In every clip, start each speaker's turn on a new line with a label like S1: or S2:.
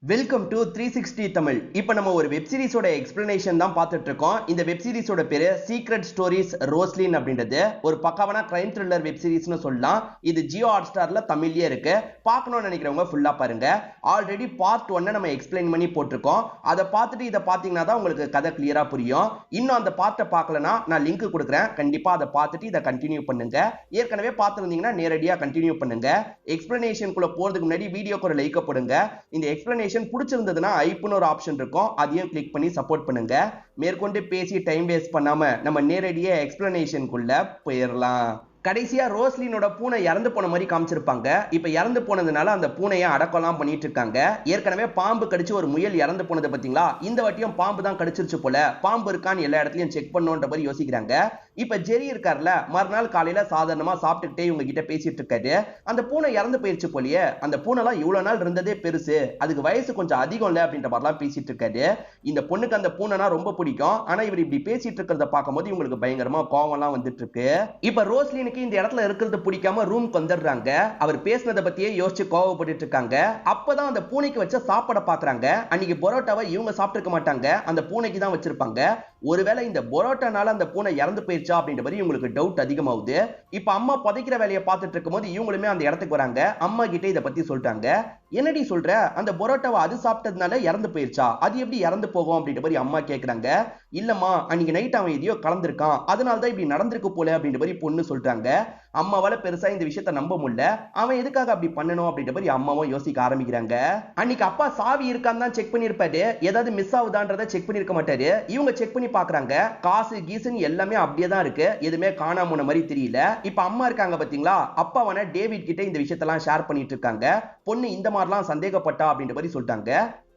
S1: Welcome to 360 Tamil. இப்போ நம்ம ஒரு வெப் சீரிஸோட எக்ஸ்பிளனேஷன் தான் பார்த்துட்டு இருக்கோம். இந்த வெப் சீரிஸோட பேரு சீக்ரெட் ஸ்டோரிஸ் ரோஸ்லின் அப்படின்றது ஒரு பக்காவான கிரைம் த்ரில்லர் வெப் சீரிஸ்னு சொல்லலாம். இது ஜியோ ஹாட்ஸ்டார்ல தமிழ்லயே இருக்கு. பார்க்கணும்னு நினைக்கிறவங்க ஃபுல்லா பாருங்க. ஆல்ரெடி பார்ட் 1 நம்ம எக்ஸ்பிளைன் பண்ணி போட்டிருக்கோம். அதை பார்த்துட்டு இதை பார்த்தீங்கன்னா தான் உங்களுக்கு கதை கிளியரா புரியும். இன்னும் அந்த பார்ட்டை பார்க்கலனா நான் லிங்க் கொடுக்குறேன். கண்டிப்பா அதை பார்த்துட்டு இதை கண்டினியூ பண்ணுங்க. ஏற்கனவே பார்த்துருந்தீங்கன்னா நேரடியா கண்டினியூ பண்ணுங்க. எக்ஸ்பிளனேஷனுக்குள்ள போறதுக்கு முன்னாடி வீடியோக்கு ஒரு லைக் போடுங்க. இந்த எக்ஸ்பிளனேஷன் பிடிச்சிருந்ததுன்னா ஐப்னு ஒரு ஆப்ஷன் இருக்கும், அதையும் கிளிக் பண்ணி சப்போர்ட் பண்ணுங்க. மேற்கொண்டு பேசி டைம் வேஸ்ட் பண்ணாம நம்ம நேரடியா எக்ஸ்பிளனேஷனுக்குள்ள போயிடலாம். கடைசியா ரோஸ்லினோட பூனை இறந்து போன மாதிரி காமிச்சிருப்பாங்க. இப்ப இறந்து போனதுனால அந்த பூனையை அடக்கலாம் பண்ணிட்டு இருக்காங்க. ஏற்கனவே பாம்பு கடிச்சு ஒரு முயல் இறந்து போனது பாத்தீங்களா, இந்த வாட்டியும் பாம்பு தான் கடிச்சிருச்சு போல. பாம்பு இருக்கான்னு எல்லா இடத்துலயும் செக் பண்ணுன்ற மாதிரி யோசிக்கிறாங்க. இப்ப ஜெரி இருக்கார்ல, மறுநாள் காலையில சாதாரணமா சாப்பிட்டுக்கிட்டே இவங்க கிட்ட பேசிட்டு இருக்காரு. அந்த பூனை இறந்து போயிருச்சு போலியே, அந்த பூனைலாம் இவ்வளவு நாள் இருந்ததே பெருசு, அதுக்கு வயசு கொஞ்சம் அதிகம் இல்ல அப்படின்ற மாதிரிலாம் பேசிட்டு இருக்காரு. இந்த பொண்ணுக்கு அந்த பூனைனா ரொம்ப பிடிக்கும். ஆனா இவர் இப்படி பேசிட்டு இருக்கிறத பார்க்கும்போது இவங்களுக்கு பயங்கரமா கோவம் எல்லாம் வந்துட்டு இருக்கு. இப்ப ரோஸ்லினுக்கு இந்த இடத்துல இருக்கிறது பிடிக்காம ரூம்க்கு வந்துடுறாங்க. அவர் பேசினதை பத்தியே யோசிச்சு கோவப்பட்டு இருக்காங்க. அப்பதான் அந்த பூனைக்கு வச்ச சாப்பாட பாக்குறாங்க. அன்னைக்கு பரோட்டாவை இவங்க சாப்பிட்டுக்க மாட்டாங்க, அந்த பூனைக்கு தான் வச்சிருப்பாங்க. ஒருவேளை இந்த பரோட்டானால அந்த பூனை இறந்து போயிருச்சா அப்படின்ற மாதிரி இவங்களுக்கு டவுட் அதிகமாகுது. இப்ப அம்மா புதைக்கிற வேலையை பார்த்துட்டு இருக்கும்போது இவங்களுமே அந்த இடத்துக்கு வராங்க. அம்மா கிட்ட இதை பத்தி சொல்லிட்டாங்க. என்னடி சொல்ற, அந்த பரோட்டாவை அது சாப்பிட்டதுனால இறந்து போயிருச்சா, அது எப்படி இறந்து போகும் அப்படின்ற மாதிரி அம்மா கேக்குறாங்க. இல்லம்மா, அன்னைக்கு நைட் அவன் எதையோ கலந்துருக்கான், அதனாலதான் இப்படி நடந்திருக்கு போல அப்படின்ற மாதிரி பொண்ணு சொல்றாங்க. அம்மாவால பெருசா இந்த விஷயத்த நம்ப முடியல. அவன் எதுக்காக அப்படி பண்ணணும் அப்படின்ற மாதிரி அம்மாவும் யோசிக்க ஆரம்பிக்கிறாங்க. அன்னைக்கு அப்பா சாவி இருக்கான்னு தான் செக் பண்ணிருப்பாரு, ஏதாவது மிஸ் ஆகுதான்றத செக் பண்ணிருக்க மாட்டாரு. இவங்க செக் பண்ணி பாக்குறாங்க. காசு கீசுன்னு எல்லாமே அப்படியே தான் இருக்கு, எதுவுமே காணாம போன மாதிரி தெரியல. இப்ப அம்மா இருக்காங்க பாத்தீங்களா, அப்பாவான டேவிட் கிட்ட இந்த விஷயத்தெல்லாம் ஷேர் பண்ணிட்டு இருக்காங்க. பொண்ணு இந்த மாதிரிலாம் சந்தேகப்பட்டா அப்படின்ற மாதிரி சொல்லிட்டாங்க.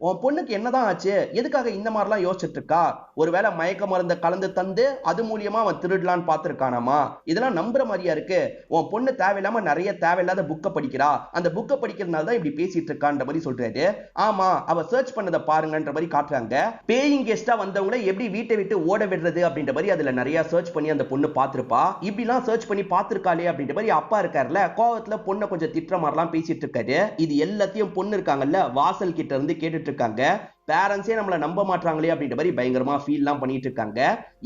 S1: உன் பொண்ணுக்கு என்னதான் ஆச்சு, எதுக்காக இந்த மாதிரிலாம் யோசிச்சுட்டு இருக்கா, ஒருவேளை மயக்க மருந்த கலந்து தந்து அது மூலியமா அவன் திருடலான்னு பார்த்திருக்கானாமா, இதெல்லாம் நம்புற மாதிரியா இருக்கு. உன் பொண்ணு தேவையில்லாம நிறைய தேவையில்லாத புக்கை படிக்கிறா, அந்த புக்கை படிக்கிறதுனால தான் இப்படி பேசிட்டு இருக்கான்ற மாதிரி சொல்றாரு. ஆமா, அவ சர்ச் பண்ணதை பாருங்கன்ற மாதிரி காட்டுறாங்க. பேயிங் கெஸ்டா வந்தவங்களை எப்படி வீட்டை விட்டு ஓட விடுறது அப்படின்ற மாதிரி அதுல நிறைய சர்ச் பண்ணி அந்த பொண்ணு பார்த்திருப்பா. இப்படிலாம் சர்ச் பண்ணி பார்த்திருக்காளே அப்படின்ற மாதிரி அப்பா இருக்காருல, கோவத்துல பொண்ணை கொஞ்சம் திட்டுற மாதிரிலாம் பேசிட்டு இருக்காரு. இது எல்லாத்தையும் பொண்ணு இருக்காங்கல்ல வாசல் கிட்ட இருந்து கேட்டுட்டு இருக்காங்க. பேரண்ட்ஸே நம்மள நம்ப மாட்டாங்களே அப்படின்ற மாதிரி பயங்கரமா ஃபீல்லாம் பண்ணிட்டு இருக்காங்க.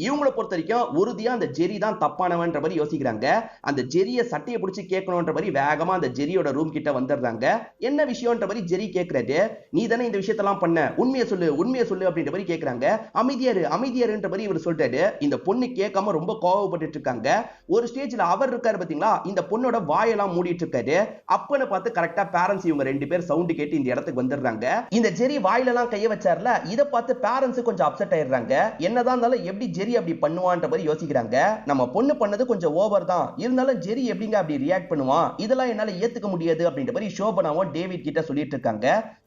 S1: இவங்கள பொறுத்த வரைக்கும் உறுதியா அந்த ஜெரி தான் தப்பானவன்ற மாதிரி யோசிக்கிறாங்க. அந்த ஜெரிய சட்டையை பிடிச்சி கேட்கணும்ன்ற மாதிரி வேகமா அந்த ஜெரியோட ரூம் கிட்ட வந்துடுறாங்க. என்ன விஷயம்ன்ற மாதிரி ஜெரி கேட்கறாரு. நீ தானே இந்த விஷயத்தெல்லாம் பண்ண, உண்மையை சொல்லு உண்மையை சொல்லு அப்படின்ற மாதிரி கேட்கறாங்க. அமைதியாரு அமைதியாருன்ற மாதிரி இவர் சொல்றாரு. இந்த பொண்ணு கேட்காம ரொம்ப கோவப்பட்டு இருக்காங்க. ஒரு ஸ்டேஜ்ல அவர் இருக்காரு பாத்தீங்களா, இந்த பொண்ணோட வாயெல்லாம் மூடிட்டு இருக்காரு. அப்பன்னு பார்த்து கரெக்டா பேரண்ட்ஸ் இவங்க ரெண்டு பேர் சவுண்ட் கேட்டு இந்த இடத்துக்கு வந்துடுறாங்க. இந்த ஜெரி வாயிலெல்லாம் கைய வச்சார்ல, இத பார்த்து பேரண்ட்ஸ் கொஞ்சம் அப்செட் ஆயிடுறாங்க. என்னதான் இருந்தாலும் எப்படி ஜெரி அப்படி பண்ணுவான்ற மாதிரி யோசிக்கிறாங்க. நம்ம பொண்ணு பண்ணது கொஞ்சம் ஓவர் தான், இருந்தாலும் ஜெரி எப்படிங்க அப்படி ரியாக்ட் பண்ணுவான், இதெல்லாம் என்னால ஏத்துக்க முடியாது அப்படின்ற மாதிரி சோபனாவும் டேவிட் கிட்ட சொல்லிட்டு இருக்காங்க.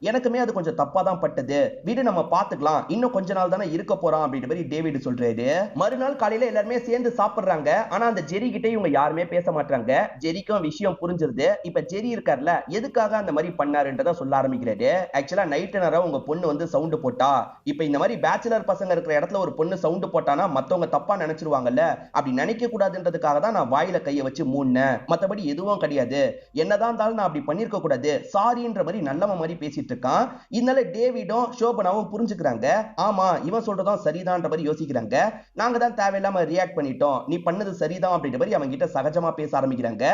S1: எனக்குமே அது கொஞ்சம் தப்பா தான் பட்டது, வீடு நம்ம பாத்துக்கலாம், இன்னும் கொஞ்ச நாள் தானே இருக்க போறான் அப்படின்ற மாதிரி டேவிட் சொல்றாரு. மறுநாள் காலையில எல்லாருமே சேர்ந்து சாப்பிடுறாங்க. ஆனா அந்த ஜெரி கிட்ட இவங்க யாருமே பேச மாட்டாங்க. ஜெரிக்கும் விஷயம் புரிஞ்சிருது. இப்ப ஜெரி இருக்கார்ல, எதுக்காக அந்த மாதிரி பண்ணாருன்றத சொல்ல ஆரம்பிக்கிறாரு. ஆக்சுவலா நைட் நேரம் உங்க பொண்ணு வந்து சவுண்ட் போட்டா, இப்ப இந்த மாதிரி பேச்சுலர் பசங்க இருக்கிற இடத்துல ஒரு பொண்ணு சவுண்ட் போட்டானா மத்தவங்க தப்பா நினைச்சிருவாங்கல்ல, அப்படி நினைக்க கூடாதுன்றதுக்காக தான் நான் வாயில கைய வச்சு மூடினேன், மத்தபடி எதுவும் கிடையாது, என்னதான் இருந்தாலும் நான் அப்படி பண்ணிருக்க கூடாது, சாரின்ற மாதிரி நல்லவன் மாதிரி பேசிட்டு இருக்கான். இதனால டேவிடும் ஷோபனாவும் புரிஞ்சுக்கிறாங்க. ஆமா, இவன் சொல்றதும் சரிதான்ற மாதிரி யோசிக்கிறாங்க. நாங்க தான் தேவையில்லாம ரியாக்ட் பண்ணிட்டோம், நீ பண்ணது சரிதான் அப்படின்ற மாதிரி அவங்க கிட்ட சகஜமா பேச ஆரம்பிக்கிறாங்க.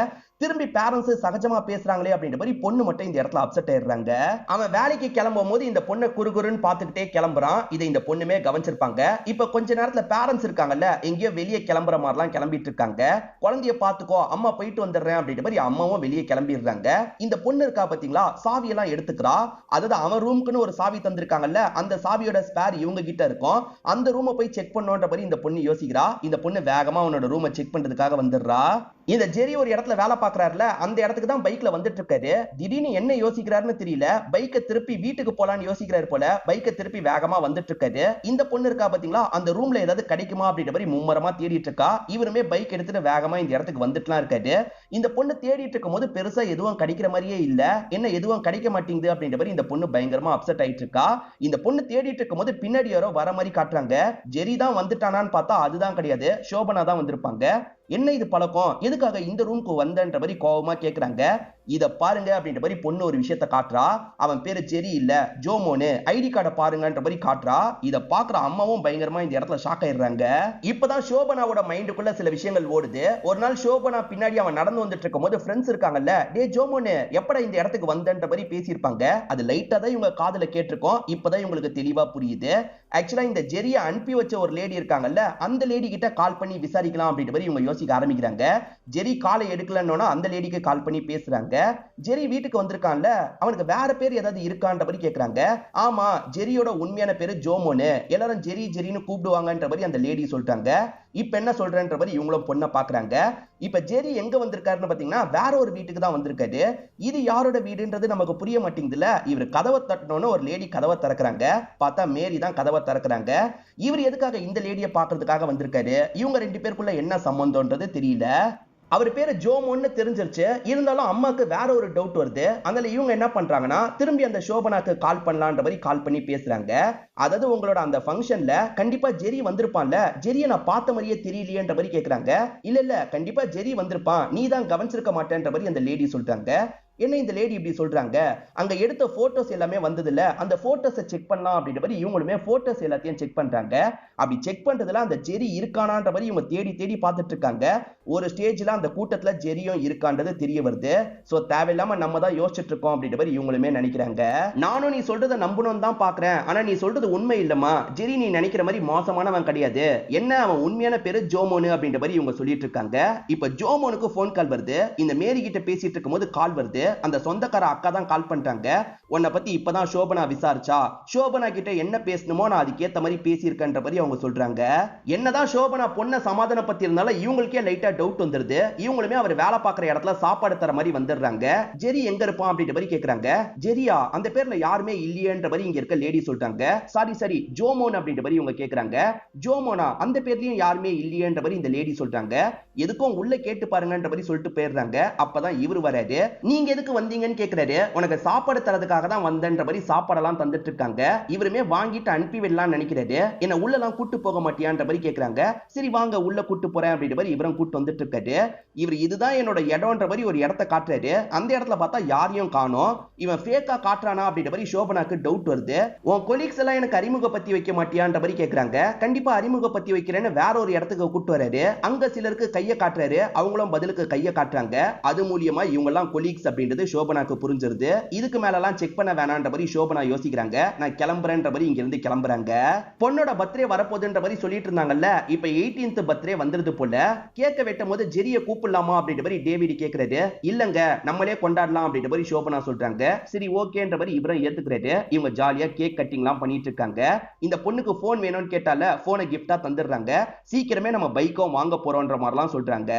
S1: திரும்பி பேரண்ட்ஸ் சகஜமா பேசுறாங்களே அப்படின்ற மாதிரி பொண்ணு மட்டும் இந்த இடத்துல அப்செட் ஆயிடுறாங்க. அவன் வேலைக்கு கிளம்பும் போது இந்த பொண்ணை குறுகுறுன்னு பார்த்துக்கிட்டே கிளம்புறான். இதை இந்த பொண்ணுமே கவனிச்சிருப்பாங்க. இப்ப கொஞ்ச நேரத்துல பேரண்ட்ஸ் இருக்காங்கல்ல, எங்கேயோ வெளியே கிளம்புற மாதிரிலாம் கிளம்பிட்டு இருக்காங்க. குழந்தைய பாத்துக்கோ, அம்மா போயிட்டு வந்துடுறேன் அப்படின்ற மாதிரி அம்மாவும் வெளியே கிளம்பிடுறாங்க. இந்த பொண்ணு இருக்கா பாத்தீங்களா, சாவியெல்லாம் எடுத்துக்கிறா. அதாவது அவன் ரூமுக்குன்னு ஒரு சாவி தந்திருக்காங்கல்ல, அந்த சாவியோட ஸ்பேர் இவங்க கிட்ட இருக்கும். அந்த ரூமை போய் செக் பண்ணுன்ற மாதிரி இந்த பொண்ணு யோசிக்கிறா. இந்த பொண்ணு வேகமா அவனோட ரூமை செக் பண்றதுக்காக வந்துடுறா. இந்த ஜெரி ஒரு இடத்துல வேலை பாக்குறாருல, அந்த இடத்துக்கு தான் பைக்ல வந்துட்டு இருக்காரு. திடீர்னு என்ன யோசிக்கிறாருன்னு தெரியல, பைக்கை திருப்பி வீட்டுக்கு போலான்னு யோசிக்கிறாரு போல. பைக்கை திருப்பி வேகமா வந்துட்டு இருக்காரு. இந்த பொண்ணு இருக்கா பாத்தீங்களா, அந்த ரூம்ல ஏதாவது கிடைக்குமா அப்படின்ற மாதிரி மும்மரமா தேடிட்டு இருக்கா. இவருமே பைக் எடுத்துட்டு வேகமா இந்த இடத்துக்கு வந்துட்டுலாம் இருக்காரு. இந்த பொண்ணு தேடிட்டு இருக்கும் போது பெருசா எதுவும் கிடைக்கிற மாதிரியே இல்ல. என்ன எதுவும் கிடைக்க மாட்டேங்குது அப்படின்ற மாதிரி இந்த பொண்ணு பயங்கரமா அப்செட் ஆயிட்டு இருக்கா. இந்த பொண்ணு தேடிட்டு இருக்கும் போது பின்னாடி யாரோ வர மாதிரி காட்டுறாங்க. ஜெரி தான் வந்துட்டானான்னு பார்த்தா அதுதான் கிடையாது, சோபனா தான் வந்திருப்பாங்க. என்ன இது பழக்கம், எதுக்காக இந்த ரூமுக்கு வந்தன்ற மாதிரி கோவமா கேக்குறாங்க. இத பாருங்க அப்படின்ற மாதிரி பொண்ணு ஒரு விஷயத்த காட்டுறா. அவன் பேரு ஜெரி இல்ல, ஜோமோனு, ஐடி கார்டை பாருங்கன்ற மாதிரி காட்டுறா. இத பாக்குற அம்மாவும் பயங்கரமா இந்த இடத்துல ஷாக் ஆயிடுறாங்க. இப்பதான் சோபனாவோட மைண்டுக்குள்ள சில விஷயங்கள் ஓடுது. ஒரு நாள் சோபனா பின்னாடி அவன் நடந்து வந்துட்டு இருக்கும் போது ஃப்ரெண்ட்ஸ் இருக்காங்கல்ல, டே ஜோமோனு எப்படா இந்த இடத்துக்கு வந்தன்ற மாதிரி பேசியிருப்பாங்க. அது லைட்டா தான் இவங்க காதுல கேட்டிருக்கோம். இப்பதான் இவங்களுக்கு தெளிவா புரியுது. ஆக்சுவலா இந்த ஜெரியை அனுப்பி வச்ச ஒரு லேடி இருக்காங்கல்ல, அந்த லேடி கிட்ட கால் பண்ணி விசாரிக்கலாம் அப்படின்ற மாதிரி இவங்க யோசிக்க ஆரம்பிக்கிறாங்க. ஜெரி காலை எடுக்கலன்னா அந்த லேடிக்கு கால் பண்ணி பேசுறாங்க. ஜெரி வீட்டுக்கு வந்திருக்கான்ல, அவனுக்கு வேற பேர் ஏதாவது இருக்கான்ற மாதிரி கேக்குறாங்க. ஆமா, ஜெரியோட உண்மையான பேரு ஜோமோனு, எல்லாரும் ஜெரி ஜெரின்னு கூப்பிடுவாங்கன்ற மாதிரி அந்த லேடி சொல்லிட்டாங்க. இப்ப என்ன சொல்றேன்ற மாதிரி இவங்களும் பொண்ணை பாக்குறாங்க. இப்ப ஜெரி எங்க வந்திருக்காருன்னு பாத்தீங்கன்னா வேற ஒரு வீட்டுக்கு தான் வந்திருக்காரு. இது யாரோட வீடுன்றது நமக்கு புரிய மாட்டேங்குதுல. இவர் கதவை தட்டணும்னு ஒரு லேடி கதவை திறக்கிறாங்க. பார்த்தா மேரி தான் கதவை திறக்கிறாங்க. இவர் எதுக்காக இந்த லேடியை பாக்குறதுக்காக வந்திருக்காரு, இவங்க ரெண்டு பேருக்குள்ள என்ன சம்பந்தம்ன்றது தெரியல. அவர் பேரு ஜோமோன்னு தெரிஞ்சிருச்சு. இருந்தாலும் அம்மாக்கு வேற ஒரு டவுட் வருது. அதனால இவங்க என்ன பண்றாங்கன்னா திரும்பி அந்த சோபனாக்கு கால் பண்ணலான்ற மாதிரி கால் பண்ணி பேசுறாங்க. அதாவது உங்களோட அந்த ஃபங்க்ஷன்ல கண்டிப்பா ஜெரி வந்திருப்பான்ல, ஜெரியை நான் பார்த்த மாதிரியே தெரியலையேன்ற மாதிரி கேக்குறாங்க. இல்ல இல்ல, கண்டிப்பா ஜெரி வந்திருப்பான், நீ தான் கவனிச்சிருக்க மாட்டேன்ற மாதிரி அந்த லேடி சொல்றாங்க. என்ன இந்த லேடி இப்படி சொல்றாங்க, அங்க எடுத்த போட்டோஸ் எல்லாமே வந்தது இல்ல, அந்த போட்டோஸை செக் பண்ணலாம் அப்படின்ற மாதிரி இவங்களுமே போட்டோஸ் எல்லாத்தையும் செக் பண்றாங்க. அப்படி செக் பண்றதுல அந்த ஜெரி இருக்கானான்ற மாதிரி இவங்க தேடி தேடி பார்த்துட்டு இருக்காங்க. ஒரு ஸ்டேஜ்ல அந்த கூட்டத்துல ஜெரியும் இருக்கான்றது தெரிய வருது. சோ தேவையில்லாம நம்ம தான் யோசிச்சுட்டு இருக்கோம் அப்படின்ற மாதிரி இவங்களுமே நினைக்கிறாங்க. நானும் நீ சொல்றதை நம்பணும் தான் பாக்குறேன், ஆனா நீ சொல்றது உண்மை இல்லமா, ஜெரி நீ நினைக்கிற மாதிரி மோசமானவன் கிடையாது, என்ன அவன் உண்மையான பேரு ஜோமோனு அப்படின்ற மாதிரி இவங்க சொல்லிட்டு இருக்காங்க. இப்ப ஜோமோனுக்கு போன் கால் வருது. இந்த மேரி கிட்ட பேசிட்டு இருக்கும் போது கால் வருது. அந்த சொந்தக்கார அக்கா தான் கால் பண்றாங்க. உன்னை பத்தி இப்பதான் சோபனா விசாரிச்சா, சோபனா கிட்ட என்ன பேசணுமோ நான் அதுக்கேத்த மாதிரி பேசியிருக்கேன்ற மாதிரி அவங்க சொல்றாங்க. என்னதான் சோபனா பொண்ணை சமாதான பத்தி இருந்தாலும் இவங்களுக்கே லைட்டா டவுட் வந்துருது. இவங்களுமே அவர் வேலை பார்க்குற இடத்துல சாப்பாடு தர மாதிரி வந்துடுறாங்க. ஜெரி எங்க இருப்பான் அப்படின்ற மாதிரி கேக்குறாங்க. ஜெரியா, அந்த பேர்ல யாருமே இல்லையேன்ற மாதிரி இங்க இருக்க லேடி சொல்றாங்க. சாரி சாரி, ஜோமோன் அப்படின்ற மாதிரி இவங்க கேக்குறாங்க. ஜோமோனா, அந்த பேர்லயும் யாருமே இல்லையேன்ற மாதிரி இந்த லேடி சொல்றாங்க. எதுக்கும் உள்ள கேட்டு பாருங்கன்ற மாதிரி சொல்லிட்டு போயிடுறாங்க. அப்பதான் இவரு வராரு. நீங்க எதுக்கு வந்தீங்கன்னு கேக்குறாரு. உனக்கு சாப்பாடு தரதுக்காக தான் வந்தன்ற மாதிரி சாப்பாடெல்லாம் தந்துட்டு இருக்காங்க. இவருமே வாங்கிட்டு அனுப்பி விடலாம்னு நினைக்கிறாரு. என்ன உள்ளலாம் கூட்டு போக மாட்டியான்ற மாதிரி கேக்குறாங்க. சரி வாங்க உள்ள கூட்டு போறேன் அப்படின்ற மாதிரி இவரும் கூட்டு வந்துட்டு இருக்காரு. இவர் இதுதான் என்னோட இடம்ன்ற மாதிரி ஒரு இடத்தை காட்டுறாரு. அந்த இடத்துல பார்த்தா யாரையும் காணோம். இவன் ஃபேக்கா காட்டுறானா அப்படின்ற மாதிரி சோபனாக்கு டவுட் வருது. உன் கொலீக்ஸ் எல்லாம் எனக்கு அறிமுகப்படுத்தி வைக்க மாட்டியான்ற மாதிரி கேக்குறாங்க. கண்டிப்பா அறிமுகப்படுத்தி வைக்கிறேன்னு வேற ஒரு இடத்துக்கு கூட்டு வராரு. அங்க சிலருக்கு கையை காட்டுறாரு. அவங்களும் பதிலுக்கு கையை காட்டுறாங்க. அது மூலியமா இவங்க எல்லாம் கொலீக்ஸ் அப்படின்றது சோபனாக்கு புரிஞ்சிருது. இதுக்கு மேல எல்லாம் செக் பண்ண வேணான்ற மாதிரி சோபனா யோசிக்கிறாங்க. நான் கிளம்புறேன்ற மாதிரி இங்க இருந்து கிளம்புறாங்க. பொண்ணோட பர்த்டே வரப்போகுதுன்ற மாதிரி சொல்லிட்டு இருந்தாங்கல்ல, இப்ப 18th பர்த்டே வந்துருது போல. கேக்க வெட்டும் போது ஜெரியை கூப்பிடலாமா அப்படின்ற மாதிரி டேவிட் கேக்குறாரு. இல்லங்க, நம்மளே கொண்டாடலாம் அப்படின்ற மாதிரி சோபனா சொல்றாங்க. சரி ஓகேன்ற மாதிரி இவரும் ஏத்துக்கிறாரு. இவங்க ஜாலியா கேக் கட்டிங்லாம் பண்ணிட்டு இருக்காங்க. இந்த பொண்ணுக்கு போன் வேணும்னு கேட்டால போனை கிஃப்டா தந்துடுறாங்க. சீக்கிரமே நம்ம பைக்கும் வாங்க போறோம்ன்ற மாதிரிலாம் சொல்றாங்க.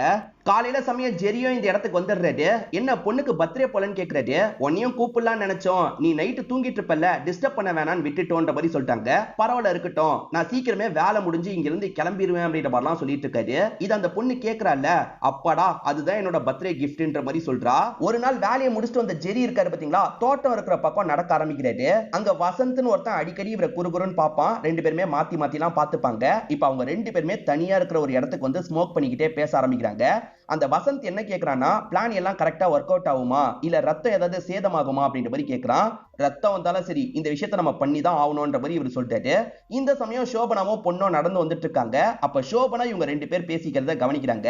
S1: காலையில சமயம் ஜெரியும் இந்த இடத்துக்கு வந்துடுறாரு. என்ன பொண்ணுக்கு பர்த்டே போலன்னு கேக்குறாரு. உன்னையும் கூப்பிடலாம்னு நினைச்சோம், நீ நைட்டு தூங்கிட்டு இருப்பல, டிஸ்டர்ப் பண்ண வேணான்னு விட்டுட்டோன்ற மாதிரி சொல்லிட்டாங்க. பரவாயில்ல இருக்கட்டும், நான் சீக்கிரமே வேலை முடிஞ்சு இங்க இருந்து கிளம்பிடுவேன் அப்படின்ற மாதிரிலாம் சொல்லிட்டு இருக்காரு. இது அந்த பொண்ணு கேக்குறால, அப்பாடா அதுதான் என்னோட பர்த்டே கிஃப்ட்ன்ற மாதிரி சொல்றா. ஒரு நாள் வேலையை முடிச்சுட்டு வந்த ஜெரி இருக்காரு பாத்தீங்களா, தோட்டம் இருக்கிற பக்கம் நடக்க ஆரம்பிக்கிறாரு. அங்க வசந்த்னு ஒருத்தன் அடிக்கடி இவரை குறுகுறுன்னு பாப்பான். ரெண்டு பேருமே மாத்தி மாத்திலாம் பாத்துப்பாங்க. இப்ப அவங்க ரெண்டு பேருமே தனியா இருக்கிற ஒரு இடத்துக்கு வந்து ஸ்மோக் பண்ணிக்கிட்டே பேச ஆரம்பிக்கிறாங்க. அந்த வசந்த் என்ன கேக்குறான்னா, பிளான் எல்லாம் கரெக்டா ஒர்க் அவுட் ஆகுமா, இல்ல ரத்தம் ஏதாவது சேதமாகுமா அப்படின்ற மாதிரி கேக்குறான். ரத்தம் வந்தாலும் சரி, இந்த விஷயத்தை நம்ம பண்ணி தான் ஆகணும்ன்ற மாதிரி இவர் சொல்லிட்டாரு. இந்த சமயம் சோபனாவும் பொண்ணும் நடந்து வந்துட்டு இருக்காங்க. அப்ப சோபனா இவங்க ரெண்டு பேர் பேசிக்கிறத கவனிக்கிறாங்க.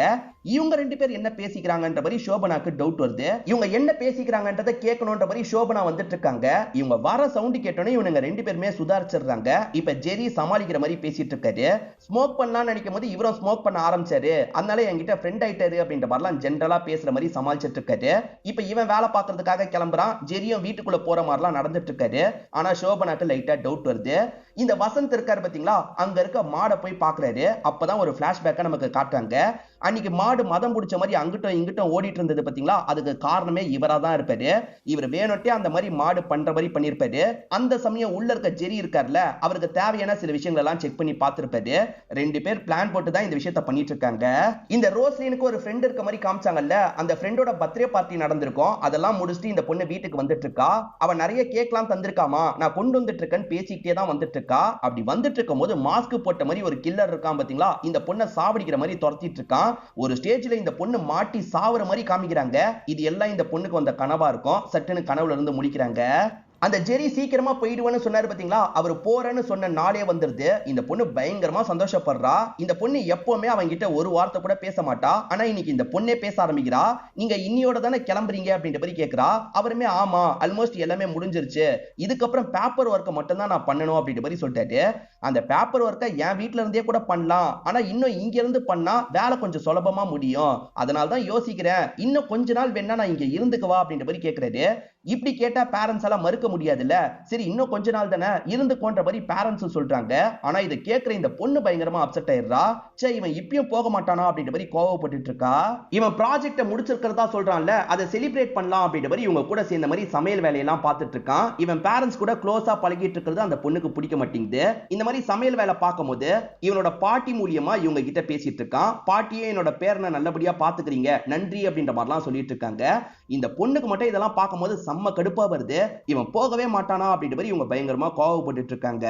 S1: இவங்க ரெண்டு பேர் என்ன பேசிக்கிறாங்கன்ற மாதிரி சோபனாக்கு டவுட் வருது. இவங்க என்ன பேசிக்கிறாங்கன்றத கேட்கணும்ன்ற மாதிரி சோபனா வந்துட்டு இருக்காங்க. இவங்க வர சவுண்ட் கேட்டோன்னே இவங்க ரெண்டு பேருமே சுதாரிச்சிடுறாங்க. இப்ப ஜெரி சமாளிக்கிற மாதிரி பேசிட்டு இருக்காரு. ஸ்மோக் பண்ணலாம்னு நினைக்கும் போது இவரும் ஸ்மோக் பண்ண ஆரம்பிச்சாரு. அதனால என்கிட்ட ஃப்ரெண்ட் ஆயிட்டாரு அப்படின்ற மாதிரிலாம் ஜென்ரலா பேசுற மாதிரி சமாளிச்சிட்டு இருக்காரு. இப்ப இவன் வேலை பார்க்கறதுக்காக கிளம்புறான். ஜெரியும் வீட்டுக்குள்ள போற மாதிரிலாம் நடந்துட்டு இருக்காரு. ஆனா சோபனாக்கு லைட்டா டவுட் வருது. இந்த வசந்த் இருக்காரு பாத்தீங்களா, அங்க இருக்க மாடை போய் பாக்குறாரு. அப்பதான் ஒரு பிளாஷ்பேக்கை நமக்கு காட்டுறாங்க. அன்னைக்கு மாடு மதம் பிடிச்ச மாதிரி அங்கிட்டும் இங்கிட்டும் ஓடிட்டு இருந்தது பாத்தீங்களா, அதுக்கு காரணமே இவரா தான் இருப்பாரு. இவர் வேணுட்டே அந்த மாதிரி மாடு பண்ற மாதிரி பண்ணிருப்பாரு. அந்த சமயம் உள்ள இருக்க ஜெரி இருக்காருல, அவருக்கு தேவையான சில விஷயங்கள் எல்லாம் செக் பண்ணி பார்த்திருப்பாரு. ரெண்டு பேர் பிளான் போட்டு தான் இந்த விஷயத்த பண்ணிட்டு இருக்காங்க. இந்த ரோஸ்லினுக்கு ஒரு ஃப்ரெண்ட் இருக்க மாதிரி காமிச்சாங்கல்ல, அந்த ஃப்ரெண்டோட பர்த்டே பார்ட்டி நடந்திருக்கும். அதெல்லாம் முடிச்சுட்டு இந்த பொண்ணு வீட்டுக்கு வந்துட்டு இருக்கா. அவன் நிறைய கேக்லாம் தந்திருக்காமா, நான் கொண்டு வந்துட்டு இருக்கேன்னு பேசிக்கிட்டே தான் வந்துட்டு இருக்கா. அப்படி வந்துட்டு இருக்கும் போது மாஸ்க் போட்ட மாதிரி ஒரு கில்லர் இருக்கான் பாத்தீங்களா, இந்த பொண்ணை சாவடிக்கிற மாதிரி துரத்திட்டு இருக்கான். ஒரு ஸ்டேஜ்ல இந்த பொண்ணு மாட்டி சாவுற மாதிரி காமிக்கிறாங்க. இது எல்லாம் இந்த பொண்ணுக்கு வந்த கனவா இருக்கும். சட்டுன்னு கனவுல இருந்து முடிக்கிறாங்க. அந்த ஜெரி சீக்கிரமா போயிடுவேன்னு சொன்னாரு பாத்தீங்களா, அவர் போறேன்னு சொன்ன நாளே வந்துருது. இந்த பொண்ணு பயங்கரமா சந்தோஷப்படுறா. இந்த பொண்ணு எப்பவுமே அவங்க கிட்ட ஒரு வார்த்தை கூட பேச மாட்டா. ஆனா இன்னைக்கு இந்த பொண்ணே பேச ஆரம்பிக்கிறா. நீங்க இன்னியோட தானே கிளம்புறீங்க அப்படின்ற மாதிரி கேக்குறா. அவருமே ஆமா ஆல்மோஸ்ட் எல்லாமே முடிஞ்சிருச்சு, இதுக்கப்புறம் பேப்பர் ஒர்க்கை மட்டும் தான் நான் பண்ணணும் அப்படின்ற மாதிரி சொல்லிட்டாரு. அந்த பேப்பர் ஒர்க்கை என் வீட்டுல இருந்தே கூட பண்ணலாம், ஆனா இன்னும் இங்க இருந்து பண்ணா வேலை கொஞ்சம் சுலபமா முடியும், அதனால தான் யோசிக்கிறேன், இன்னும் கொஞ்ச நாள் வேணா நான் இங்க இருந்துக்குவா அப்படின்ற மாதிரி கேக்குறாரு. இப்படி கேட்டா பேரண்ட்ஸ் எல்லாம் மறுக்க முடியாதுல்ல. சரி இன்னும் கொஞ்ச நாள் தானே இருந்துக்கோன்ற மாதிரி பேரண்ட்ஸ் சொல்றாங்க. ஆனா இதை கேட்கிற இந்த பொண்ணு பயங்கரமா அப்செட் ஆயிடுறா. சே இவன் இப்பயும் போக மாட்டானா அப்படின்ற மாதிரி கோவப்பட்டு இருக்கா. இவன் ப்ராஜெக்ட முடிச்சிருக்கிறதா சொல்றான்ல, அதை செலிப்ரேட் பண்ணலாம் அப்படின்ற மாதிரி இவங்க கூட சேர்ந்த மாதிரி சமையல் வேலையெல்லாம் பார்த்துட்டு இருக்கான். இவன் பேரண்ட்ஸ் கூட க்ளோஸா பழகிட்டு இருக்கிறது அந்த பொண்ணுக்கு பிடிக்க மாட்டேங்குது. இந்த மாதிரி சமையல் வேலை பார்க்கும்போது இவனோட பாட்டி மூலியமா இவங்க கிட்ட பேசிட்டு இருக்கான். பாட்டியே என்னோட பேரனை நல்லபடியா பாத்துக்கிறீங்க நன்றி அப்படின்ற மாதிரிலாம் சொல்லிட்டு இருக்காங்க. இந்த பொண்ணுக்கு மட்டும் இதெல்லாம் பார்க்கும்போது செம்ம கடுப்பா வருது. இவன் போகவே மாட்டானா அப்படின்ற மாதிரி இவங்க பயங்கரமா கோவப்பட்டு இருக்காங்க.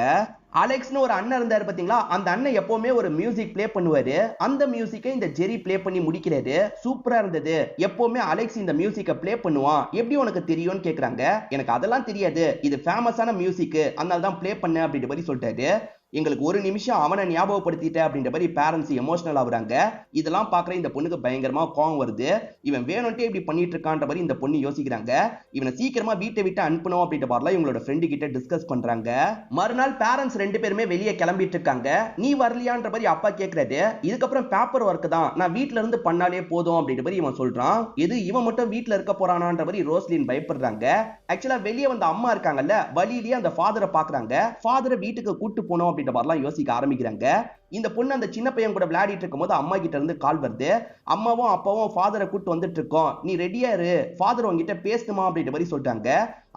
S1: அலெக்ஸ்னு ஒரு அண்ணன் இருந்தாரு பாத்தீங்களா, அந்த அண்ணன் எப்பவுமே ஒரு மியூசிக் பிளே பண்ணுவாரு. அந்த மியூசிக்கை இந்த ஜெரி பிளே பண்ணி முடிக்கிறாரு. சூப்பரா இருந்தது. எப்பவுமே அலெக்ஸ் இந்த மியூசிக்கை பிளே பண்ணுவான், எப்படி உனக்கு தெரியும்னு கேக்குறாங்க. எனக்கு அதெல்லாம் தெரியாது, இது ஃபேமஸான மியூசிக், அதனால தான் பிளே பண்ண அப்படின்ற மாதிரி சொல்லிட்டாரு. எங்களுக்கு ஒரு நிமிஷம் அவனை ஞாபகப்படுத்திட்ட அப்படின்ற மாதிரி பேரண்ட்ஸ் எமோஷனல் ஆகுறாங்க. இதெல்லாம் பாக்குற இந்த பொண்ணுக்கு பயங்கரமா கோவம் வருது. இவன் வேணும்ட்டே இப்படி பண்ணிட்டு இருக்கான்ற மாதிரி இந்த பொண்ணு யோசிக்கிறாங்க. இவனை சீக்கிரமா வீட்டை விட்டு அனுப்பணும் அப்படின்ற மாதிரிலாம் இவங்களோட ஃப்ரெண்டு கிட்ட டிஸ்கஸ் பண்றாங்க. மறுநாள் பேரண்ட்ஸ் ரெண்டு பேருமே வெளியே கிளம்பிட்டு இருக்காங்க. நீ வரலையான்ற மாதிரி அப்பா கேட்கறாரு. இதுக்கப்புறம் பேப்பர் ஒர்க் தான், நான் வீட்டுல இருந்து பண்ணாலே போதும் அப்படின்ற மாதிரி இவன் சொல்றான். இது இவன் மட்டும் வீட்டுல இருக்க போறானான்ற மாதிரி ரோஸ்லின் பயப்படுறாங்க. ஆக்சுவலா வெளியே வந்த அம்மா இருக்காங்கல்ல, வழியிலேயே அந்த ஃபாதரை பாக்குறாங்க. ஃபாதரை வீட்டுக்கு கூட்டு போனோம் அப்படின்ற மாதிரிலாம் யோசிக்க ஆரம்பிக்கிறாங்க. இந்த பொண்ணு அந்த சின்ன பையன் கூட விளையாடிட்டு இருக்கும்போது அம்மா கிட்ட இருந்து கால் வருது. அம்மாவும் அப்பாவும் ஃபாதரை கூட்டு வந்துட்டு இருக்கோம், நீ ரெடியா இரு, ஃபாதர் உங்ககிட்ட பேசணுமா அப்படின்ற மாதிரி சொல்லிட்டாங்க.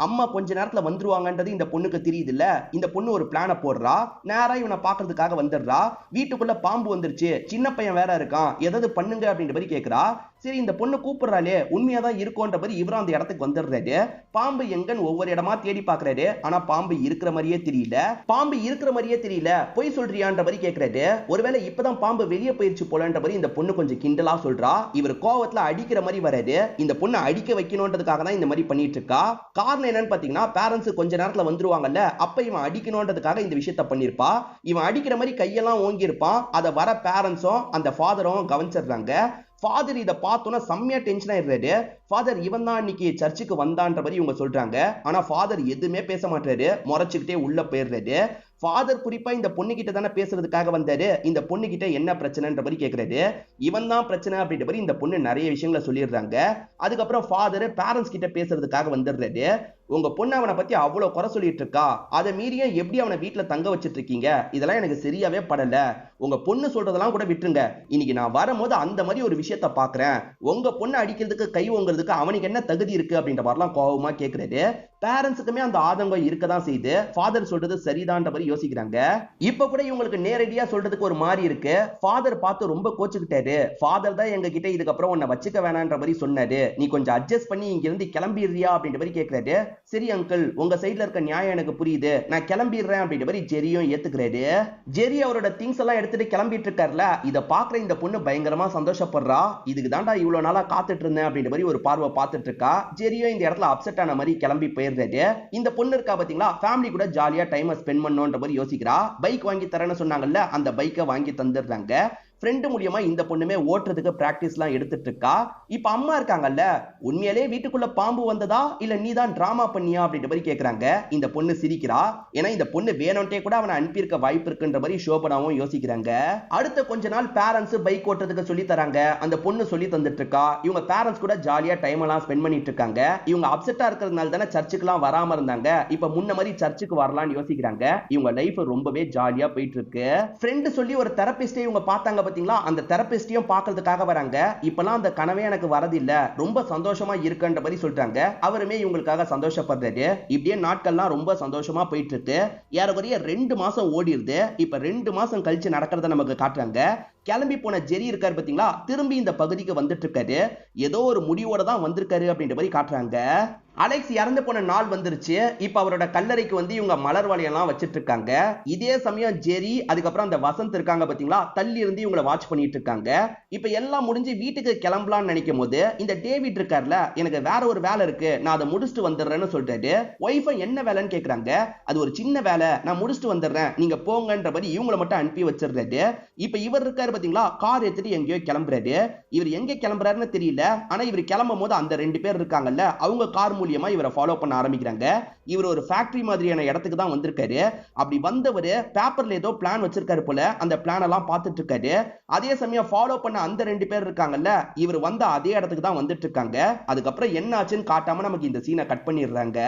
S1: அம்மா கொஞ்ச நேரத்துல வந்துருவாங்கன்றது இந்த பொண்ணுக்கு தெரியுது இல்ல. இந்த பொண்ணு ஒரு பிளான போடுறா. நேரா இவனை பாக்குறதுக்காக வந்துடுறா. வீட்டுக்குள்ள பாம்பு வந்துருச்சு, சின்ன பையன் வேற இருக்கான், ஏதாவது பண்ணுங்க அப்படின்ற மாதிரி கேக்குறா. சரி இந்த பொண்ணு கூப்பிடுறாளே உண்மையா தான் இருக்கும்ன்ற மாதிரி இவரும் அந்த இடத்துக்கு வந்துடுறாரு. பாம்பு எங்கன்னு ஒவ்வொரு இடமா தேடி பாக்குறாரு. ஆனா பாம்பு இருக்கிற மாதிரியே தெரியல. பாம்பு இருக்கிற மாதிரியே தெரியல, பொய் சொல்றியான்ற மாதிரி கேக்குறாரு. ஒருவேளை இப்பதான் பாம்பு வெளியே போயிருச்சு போலன்ற மாதிரி இந்த பொண்ணு கொஞ்சம் கிண்டலா சொல்றா. இவர் கோவத்துல அடிக்கிற மாதிரி வராரு. இந்த பொண்ணு அடிக்க வைக்கணும்ன்றதுக்காக தான் இந்த மாதிரி பண்ணிட்டு இருக்கா. காரணம் என்னன்னு பாத்தீங்கன்னா, பேரண்ட்ஸ் கொஞ்ச நேரத்துல வந்துருவாங்கல்ல, அப்ப இவன் அடிக்கணும்ன்றதுக்காக இந்த விஷயத்த பண்ணிருப்பா. இவன் அடிக்கிற மாதிரி கையெல்லாம் ஓங்கி இருப்பான். அதை வர பேரண்ட்ஸும் அந்த ஃபாதரும் கவனிச்சிடுறாங்க. ஃபாதர் இதை பார்த்தோன்னா செம்மையா டென்ஷன் ஆயிடுறாரு. ஃபாதர் இவன் தான் இன்னைக்கு சர்ச்சுக்கு வந்தான்ற மாதிரி இவங்க சொல்றாங்க. ஆனா ஃபாதர் எதுவுமே பேச மாட்டாரு, முறைச்சுக்கிட்டே உள்ள போயிடுறாரு. ஃபாதர் குறிப்பா இந்த பொண்ணு கிட்ட தானே பேசுறதுக்காக வந்தாரு, இந்த பொண்ணு கிட்ட என்ன பிரச்சனைன்ற மாதிரி கேக்குறாரு. இவன் தான் பிரச்சனை அப்படின்ற மாதிரி இந்த பொண்ணு நிறைய விஷயங்களை சொல்லிடுறாங்க. அதுக்கப்புறம் ஃபாதர் பேரண்ட்ஸ் கிட்ட பேசுறதுக்காக வந்துடுறாரு. உங்க பொண்ணு அவனை பத்தி அவ்வளவு குறை சொல்லிட்டு இருக்கா, அதை மீறியும் எப்படி அவனை வீட்டுல தங்க வச்சிட்டு இருக்கீங்க, இதெல்லாம் எனக்கு சரியாவே படல. உங்க பொண்ணு சொல்றதெல்லாம் கூட விட்டுருங்க, இன்னைக்கு நான் வரும்போது அந்த மாதிரி ஒரு விஷயத்த பாக்குறேன். உங்க பொண்ணு அடிக்கிறதுக்கு கை ஓங்குறதுக்கு அவனுக்கு என்ன தகுதி இருக்கு அப்படின்ற மாதிரிலாம் கோவமா கேக்குறாரு. பேரண்ட்ஸுக்குமே அந்த ஆதங்கம் இருக்கதான் செய்து. ஃபாதர் சொல்றது சரிதான்ற மாதிரி யோசிக்கிறாங்க. இப்ப கூட இவங்களுக்கு நேரடியா சொல்றதுக்கு ஒரு மாதிரி இருக்கு. ஃபாதர் பார்த்து ரொம்ப கோச்சுக்கிட்டாரு. ஃபாதர் தான் எங்க கிட்ட இதுக்கப்புறம் உன்னை வச்சுக்க வேணான்ற மாதிரி சொன்னாரு, நீ கொஞ்சம் அட்ஜஸ்ட் பண்ணி இங்க இருந்து கிளம்பிடுறியா அப்படின்ற மாதிரி கேட்கிறாரு. சரி அங்கிள், உங்க சைட்ல இருக்க நியாயம் எனக்கு புரியுது, நான் கிளம்பிடுறேன் அப்படின்ற மாதிரி ஜெரியும் ஏத்துக்கிறாரு. ஜெரி அவரோட திங்ஸ் எல்லாம் எடுத்துட்டு கிளம்பிட்டு இருக்காருல, இதை பாக்குற இந்த பொண்ணு பயங்கரமா சந்தோஷப்படுறா. இதுக்கு தாண்டா இவ்வளவு நாளா காத்துட்டு இருந்தேன் அப்படின்ற மாதிரி ஒரு பார்வை பார்த்துட்டு இருக்கா. ஜெரியும் இந்த இடத்துல அப்செட் ஆன மாதிரி கிளம்பி போயிடுறாரு. இந்த பொண்ணு இருக்கா பாத்தீங்களா, ஃபேமிலி கூட ஜாலியா டைம் ஸ்பெண்ட் பண்ணணும்ன்ற மாதிரி யோசிக்கிறா. பைக் வாங்கி தரேன்னு சொன்னாங்கல்ல, அந்த பைக்கை வாங்கி தந்துடுறாங்க. ஃப்ரெண்டு மூலியமா இந்த பொண்ணுமே ஓட்டுறதுக்கு பிராக்டிஸ்லாம் எடுத்துட்டு இருக்கா. இப்ப அம்மா இருக்காங்கல்ல, உண்மையிலே வீட்டுக்குள்ள பாம்பு வந்ததா இல்ல நீ தான் டிராமா பண்ணியா அப்படின்ற மாதிரி கேக்குறாங்க. இந்த பொண்ணு சிரிக்கிறா. ஏன்னா இந்த பொண்ணு வேணும்ட்டே கூட அவனை அனுப்பியிருக்க வாய்ப்பு இருக்குன்ற மாதிரி சோபனாவும் யோசிக்கிறாங்க. அடுத்த கொஞ்ச நாள் பேரண்ட்ஸ் பைக் ஓட்டுறதுக்கு சொல்லி தராங்க. அந்த பொண்ணு சொல்லி தந்துட்டு இருக்கா. இவங்க பேரண்ட்ஸ் கூட ஜாலியா டைம் எல்லாம் ஸ்பெண்ட் பண்ணிட்டு இருக்காங்க. இவங்க அப்செட்டா இருக்கிறதுனால தானே சர்ச்சுக்குலாம் வராம இருந்தாங்க. இப்ப முன்ன மாதிரி சர்ச்சுக்கு வரலாம்னு யோசிக்கிறாங்க. இவங்க லைஃப் ரொம்பவே ஜாலியா போயிட்டு இருக்கு. ஃப்ரெண்டு சொல்லி ஒரு தெரபிஸ்டை இவங்க பார்த்தாங்க பாத்தீங்களா, அந்த தெரபிஸ்டையும் பார்க்கிறதுக்காக வராங்க. இப்பலாம் அந்த கனவே எனக்கு வரதில்ல, ரொம்ப சந்தோஷமா இருக்குன்ற மாதிரி சொல்றாங்க. அவருமே இவங்களுக்காக சந்தோஷப்படுறாரு. இப்படியே நாட்கள்லாம் ரொம்ப சந்தோஷமா போயிட்டு இருக்கு. ஏறக்குறைய 2 மாசம் ஓடிடுது. இப்ப 2 மாசம் கழிச்சு நடக்கிறத நமக்கு காட்டுறாங்க. கிளம்பி போன ஜெரி இருக்காரு பாத்தீங்களா, திரும்பி இந்த பகுதிக்கு வந்துட்டு இருக்காரு. ஏதோ ஒரு முடிவோட தான் வந்திருக்காரு அப்படின்ற மாதிரி காட்டுறாங்க. அலெக்ஸ் இறந்து போன நாள் வந்துருச்சு. இப்ப அவரோட கல்லறைக்கு வந்து இவங்க மலர் வளையம்லாம் வச்சிட்டு இருக்காங்க. இதே சமயம் ஜெரி அதுக்கப்புறம் அந்த வசந்த் இருக்காங்க பாத்தீங்களா, தள்ளி இருந்து இவங்களை வாட்ச் பண்ணிட்டு இருக்காங்க. இப்ப எல்லாம் முடிஞ்சு வீட்டுக்கு கிளம்பலாம்னு நினைக்கும் போது இந்த டேவிட் இருக்கார்ல, எனக்கு வேற ஒரு வேலை இருக்கு, நான் அதை முடிச்சுட்டு வந்துடுறேன்னு சொல்லிட்டாரு. ஒய்ஃபை என்ன வேலைன்னு கேக்குறாங்க. அது ஒரு சின்ன வேலை, நான் முடிச்சுட்டு வந்துடுறேன், நீங்க போங்கன்ற மாதிரி இவங்களை மட்டும் அனுப்பி வச்சிடுறாரு. இப்ப இவர் இருக்காரு பாத்தீங்களா, கார் எடுத்துட்டு எங்கேயோ கிளம்புறாரு. இவர் எங்க கிளம்புறாருன்னு தெரியல. ஆனா இவர் கிளம்பும் போது அந்த 2 பேர் இருக்காங்கல்ல, அவங்க கார் மூலியமா இவரை ஃபாலோ பண்ண ஆரம்பிக்கிறாங்க. இவர் ஒரு ஃபேக்டரி மாதிரியான இடத்துக்கு தான் வந்திருக்காரு. அப்படி வந்தவர் பேப்பர்ல ஏதோ பிளான் வச்சிருக்காரு போல, அந்த பிளான் எல்லாம் பார்த்துட்டு இருக்காரு. அதே சமயம் ஃபாலோ பண்ண அந்த 2 பேர் இருக்காங்கல்ல, இவர் வந்த அதே இடத்துக்கு தான் வந்துட்டு இருக்காங்க. அதுக்கப்புறம் என்ன ஆச்சுன்னு காட்டாம நமக்கு இந்த சீனை கட் பண்ணிடுறாங்க.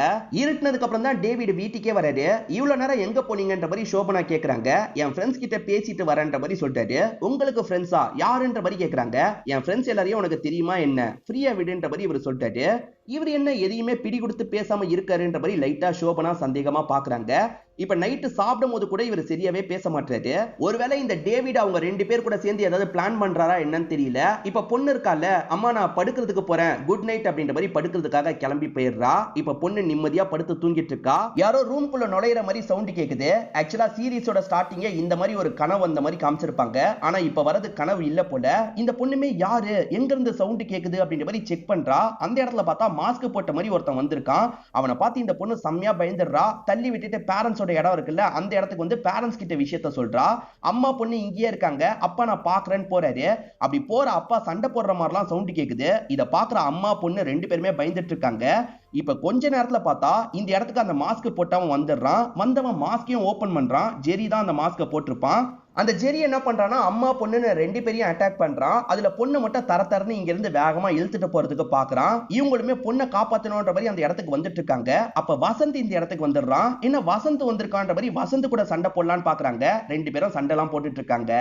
S1: இருட்டுனதுக்கு அப்புறம் தான் டேவிட் வீட்டுக்கே வராரு. இவ்வளவு நேரம் எங்க போனீங்கன்ற மாதிரி சோபனா கேக்குறாங்க. என் ஃப்ரெண்ட்ஸ் கிட்ட பேசிட்டு வரேன்ற மாதிரி சொல்லிட்டாரு. உங்களுக்கு ஃப்ரெண்ட்ஸா யாருன்ற மாதிரி கேக்குறாங்க. என் ஃப்ரெண்ட்ஸ் எல்லாரையும் உனக்கு தெரியுமா என்ன, ஃப்ரீயா விடுன்ற மாதிரி இவர் சொல்லிட்டாரு. இவர் என்ன எதையுமே பிடி கொடுத்து பேசாம இருக்காருன்ற மாதிரி லைட்டா சோபனா சந்தேகமா பாக்குறாங்க. இப்ப நைட்டு சாப்பிடும் போது கூட இவர் சரியாவே பேச மாட்டாரு. ஒருவேளை இந்த டேவிட் அவங்க 2 பேர் கூட சேர்ந்து ஏதாவது பிளான் பண்றாரா என்னன்னு தெரியல. இப்ப பொண்ணு இருக்கால, அம்மா நான் படுக்கிறதுக்கு போறேன், குட் நைட் அப்படின்ற மாதிரி படுக்கிறதுக்காக கிளம்பி போயிடுறா. இப்ப பொண்ணு நிம்மதியா படுத்து தூங்கிட்டு இருக்கா. யாரோ ரூம்குள்ள நுழையிற மாதிரி சவுண்ட் கேக்குது. ஆக்சுவலா சீரிஸோட ஸ்டார்டிங்கே இந்த மாதிரி ஒரு கனவு அந்த மாதிரி காமிச்சிருப்பாங்க. ஆனா இப்ப வரது கனவு இல்ல போல. இந்த பொண்ணுமே யாரு, எங்க இருந்து சவுண்ட் கேக்குது அப்படின்ற மாதிரி செக் பண்றா. அந்த இடத்துல பார்த்தா மாஸ்க் போட்ட மாதிரி ஒருத்தன் வந்திருக்கான். அவனை பார்த்து இந்த பொண்ணு செம்மையா பயந்துடுறா. தள்ளி விட்டுட்டு பேரண்ட்ஸோட இடம் இருக்குல்ல, அந்த இடத்துக்கு வந்து பேரண்ட்ஸ் கிட்ட விஷயத்த சொல்றா. அம்மா பொண்ணு இங்கேயே இருக்காங்க, அப்பா நான் பாக்குறேன்னு போறாரு. அப்படி போற அப்பா சண்டை போடுற மாதிரிலாம் சவுண்ட் கேக்குது. இத பாக்குற அம்மா பொண்ணு 2 பேருமே பயந்துட்டு இருக்காங்க. இப்ப கொஞ்ச நேரத்துல பார்த்தா இந்த இடத்துக்கு அந்த மாஸ்க் போட்டவன் வந்துடுறான். வந்தவன் மாஸ்கையும் ஓபன் பண்றான். ஜெரி தான் அந்த மாஸ்க போட்டிருப்பான். அந்த ஜெரி என்ன பண்றானா, அம்மா பொண்ணுன்னு 2 பேரையும் அட்டாக் பண்றான். அதுல பொண்ணு மட்டும் தரன்னு இங்க இருந்து வேகமா இழுத்துட்டு போறதுக்கு பாக்குறான். இவங்களுமே பொண்ணை காப்பாத்தணும்ன்ற மாதிரி அந்த இடத்துக்கு வந்துட்டு இருக்காங்க. அப்ப வசந்த் இந்த இடத்துக்கு வந்துடுறான். என்ன வசந்த் வந்திருக்கான்ற மாதிரி வசந்த் கூட சண்டை போடலான்னு பாக்குறாங்க. 2 பேரும் சண்டை எல்லாம் போட்டுட்டு இருக்காங்க.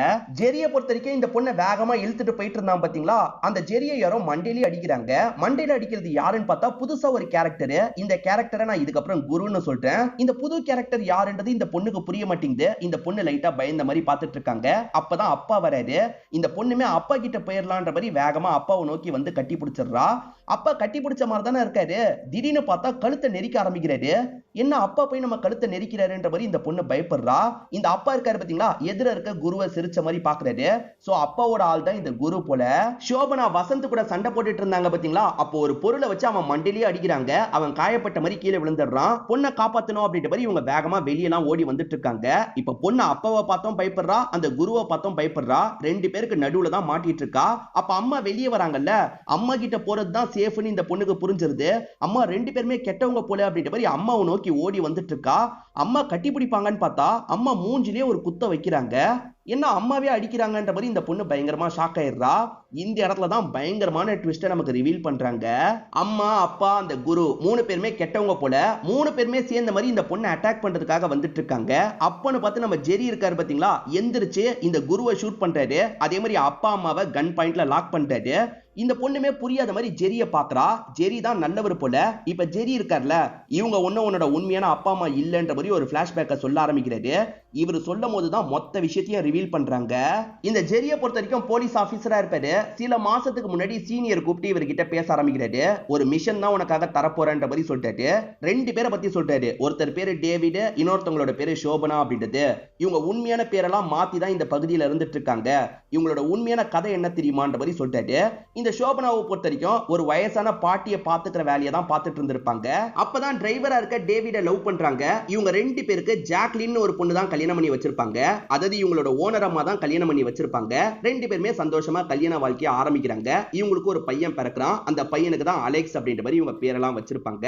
S1: ஜெரிய பொறுத்த வரைக்கும் இந்த பொண்ணை வேகமா இழுத்துட்டு போயிட்டு இருந்தான் பாத்தீங்களா, அந்த ஜெரியை யாரோ மண்டையிலே அடிக்கிறாங்க. மண்டையில அடிக்கிறது யாருன்னு பார்த்தா புதுசா ஒரு கேரக்டர். இந்த கேரக்டரை நான் இதுக்கப்புறம் குருன்னு சொல்றேன். இந்த புது கேரக்டர் யாருன்றது இந்த பொண்ணுக்கு புரிய மாட்டேங்குது. இந்த பொண்ணு லைட்டா பயந்த மாதிரி பார்த்துட்டு இருக்காங்க. அப்பதான் அப்பா வராரு. இந்த பொண்ணுமே அப்பா கிட்ட போயிடலான்ற மாதிரி வேகமா அப்பாவை நோக்கி வந்து கட்டி பிடிச்சிடுறா. அப்பா கட்டி பிடிச்ச மாதிரி தானே இருக்காரு. திடீர்னு பார்த்தா கழுத்தை நெரிக்க ஆரம்பிக்கிறாரு. என்ன அப்பா போய் நம்ம கழுத்தை நெரிக்கிறாருன்ற மாதிரி இந்த பொண்ணு பயப்படுறா. இந்த அப்பா இருக்காரு பாத்தீங்களா, எதிர இருக்க குருவை சிரிச்ச மாதிரி பாக்குறாரு. சோ அப்பாவோட ஆள் தான் இந்த குரு போல. சோபனா வசந்த் கூட சண்டை போட்டுட்டு இருந்தாங்க பாத்தீங்களா, அப்போ ஒரு பொருளை வச்சு அவன் மண்டிலேயே அடிக்கிறாங்க. அவன் காயப்பட்ட மாதிரி கீழே விழுந்துடுறான். பொண்ணை காப்பாத்தணும் அப்படின்ற மாதிரி இவங்க வேகமா வெளியெல்லாம் ஓடி வந்துட்டு இருக்காங்க. இப்ப பொண்ணு அப்பாவை பார்த்தோம் பயப்படுறா, அந்த குருவை பார்த்தோம் பயப்படுறா. 2 பேருக்கு நடுவுல தான் மாட்டிட்டு இருக்கா. அப்ப அம்மா வெளியே வராங்கல்ல, அம்மா கிட்ட போறதுதான் சேஃப்னு இந்த பொண்ணுக்கு புரிஞ்சிருது. அம்மா 2 பேருமே கெட்டவங்க போல அப்படின்ற மாதிரி அம்மாவை நோக்கி ஓடி வந்துட்டு இருக்கா. அம்மா கட்டி பிடிப்பாங்கன்னு பார்த்தா அம்மா மூஞ்சிலே ஒரு குத்த வைக்கிறாங்க. என்ன அம்மாவே அடிக்கிறாங்கன்ற மாதிரி இந்த பொண்ணு பயங்கரமா ஷாக் ஆயிடுறா. இந்த இடத்துல தான் பயங்கரமான ட்விஸ்ட நமக்கு ரிவீல் பண்றாங்க. அம்மா அப்பா அந்த குரு 3 பேருமே கெட்டவங்க போல. 3 பேருமே சேர்ந்த மாதிரி இந்த பொண்ணை அட்டாக் பண்றதுக்காக வந்துட்டு இருக்காங்க. அப்பன்னு பார்த்து நம்ம ஜெரி இருக்காரு பாத்தீங்களா, எந்திரிச்சு இந்த குருவை ஷூட் பண்றாரு. அதே மாதிரி அப்பா அம்மாவை கன் பாயிண்ட்ல லாக் பண்றாரு. இந்த பொண்ணுமே புரியாத மாதிரி ஜெரிய பாக்குறா. ஜெரி தான் நல்லவர் போல. இப்ப ஜெரி இருக்கார்ல, இவங்க உன்னோட உண்மையான அப்பா அம்மா இல்லன்ற மாதிரி ஒரு பிளாஷ்பேக்க சொல்ல ஆரம்பிக்கிறாரு. இவர் சொல்லும் போதுதான் மொத்த விஷயத்தையும் ரிவீல் பண்றாங்க. இந்த ஜெரிய பொறுத்த வரைக்கும் போலீஸ் ஆபீசரா இருப்பாரு. சில மாசத்துக்கு முன்னாடி சீனியர் கூப்பிட்டு இவர்கிட்ட பேச ஆரம்பிக்கிறாரு. ஒரு மிஷன் தான் உனக்காக தரப்போறன்ற மாதிரி சொல்லிட்டாரு. 2 பேரை பத்தி சொல்றாரு. ஒருத்தர் பேரு டேவிட், இன்னொருத்தவங்களோட பேரு சோபனா அப்படின்றது. இவங்க உண்மையான பேரெல்லாம் மாத்தி தான் இந்த பகுதியில இருந்துட்டு இருக்காங்க. இவங்களோட உண்மையான கதை என்ன தெரியுமான்ற மாதிரி சொல்லிட்டாரு. இந்த சோபனாவை பொறுத்த வரைக்கும் ஒரு வயசான பாட்டியை பாத்துக்கிற வேலையை தான் பார்த்துட்டு இருந்திருப்பாங்க. அப்பதான் டிரைவரா இருக்க டேவிட லவ் பண்றாங்க. இவங்க 2 பேருக்கு ஜாக்லின் ஒரு பொண்ணு தான் கல்யாணம் பண்ணி வச்சிருப்பாங்க. அதாவது இவங்களோட ஓனர் அம்மா தான் கல்யாணம் பண்ணி வச்சிருப்பாங்க. 2 பேருமே சந்தோஷமா கல்யாண வாழ்க்கையை ஆரம்பிக்கிறாங்க. இவங்களுக்கு ஒரு பையன் பிறக்கிறான். அந்த பையனுக்கு தான் அலெக்ஸ் அப்படின்ற மாதிரி இவங்க பேரெல்லாம் வச்சிருப்பாங்க.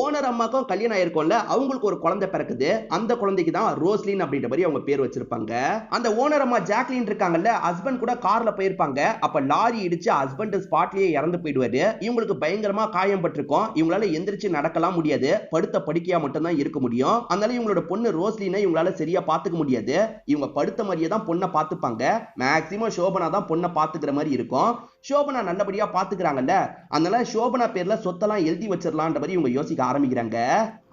S1: ஓனர் அம்மாக்கும் கல்யாணம் ஆயிருக்கும்ல, அவங்களுக்கு ஒரு குழந்தை பிறக்குது. அந்த குழந்தைக்கு தான் ரோஸ்லின் அப்படின்ற மாதிரி அவங்க பேர் வச்சிருப்பாங்க. அந்த ஓனர் அம்மா ஜாக்லின் இருக்காங்கல்ல, ஹஸ்பண்ட் கூட கார்ல போயிருப்பாங்க. அப்ப லாரி இடிச்சு ஹஸ்பண்ட் ஸ்பாட்லயே இறந்து போயிடுவாரு. இவங்களுக்கு பயங்கரமா காயம் பட்டிருக்கும். இவங்களால எந்திரிச்சு நடக்கலாம் முடியாது. படுத்த படுக்கையா மட்டும் தான் இருக்க முடியும். அதனால இவங்களோட பொண்ணு ரோஸ்லினை இவங்களால சரியா பாத்துக்க முடியாது. இவங்க படுத்த மாதிரியே தான் பொண்ணை பாத்துப்பாங்க. மேக்சிமம் சோபனா தான் பொண்ணை பாத்துக்கிற மாதிரி இருக்கும். சோபனா நல்லபடியா பாத்துக்கிறாங்கல்ல, அதனால சோபனா பேர்ல சொத்தெல்லாம் எழுதி வச்சிடலான்ற மாதிரி இவங்க யோசிக்க ஆரம்பிக்கிறாங்க.